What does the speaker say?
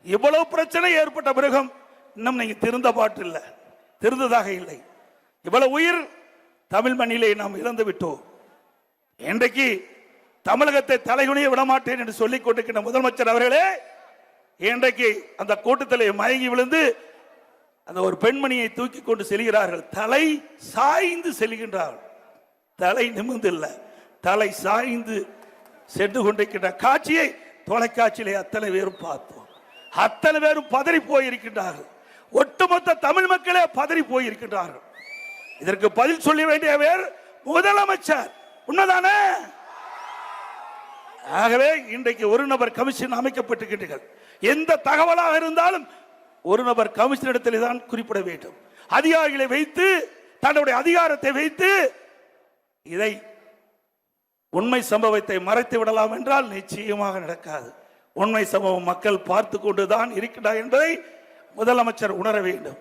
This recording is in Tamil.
இவ்வளவு பிரச்சனை ஏற்பட்ட பிறகும் இன்னும் நீங்க திருந்த பாட்டில்ல, திருந்ததாக இல்லை. இவ்வளவு உயிர் தமிழ் மண்ணிலே நாம் இழந்து விட்டோம். இன்றைக்கு தமிழகத்தை தலைகுனிய விடமாட்டேன் என்று சொல்லிக் கொண்டிருக்கின்ற முதலமைச்சர் அவர்களே, இன்றைக்கு அந்த கூட்டத்திலே மயங்கி விழுந்து அந்த ஒரு பெண்மணியை தூக்கி கொண்டு செல்கிறார்கள். தலை சாய்ந்து செல்கின்றார்கள். தலை நிமிர்ந்து இல்ல, தலை சாய்ந்து சென்று கொண்டிருக்கின்ற காட்சியை தொலைக்காட்சியிலே அத்தனை பேரும் பார்த்தோம். அத்தனை பேரும் பதறி போயிருக்கின்றார்கள். ஒட்டுமொத்த தமிழ் மக்களே பதறி போயிருக்கின்றார்கள். இதற்கு பதில் சொல்ல வேண்டியவர் முதலமைச்சர். உண்மைதானே? ஆகவே இன்றைக்கு ஒரு நபர் கமிஷன் அமைக்கப்பட்டிருக்கின்றீர்கள். எந்த தகவலாக இருந்தாலும் ஒரு நபர் கமிஷன் இடத்திலே தான் குறிப்பிட வேண்டும். அதிகாரிகளை வைத்து, தன்னுடைய அதிகாரத்தை வைத்து இதை உண்மை சம்பவத்தை மறைத்து விடலாம் என்றால் நிச்சயமாக நடக்காது. உண்மை சம்பவம் மக்கள் பார்த்து கொண்டுதான் இருக்கிறார் என்பதை முதலமைச்சர் உணர வேண்டும்.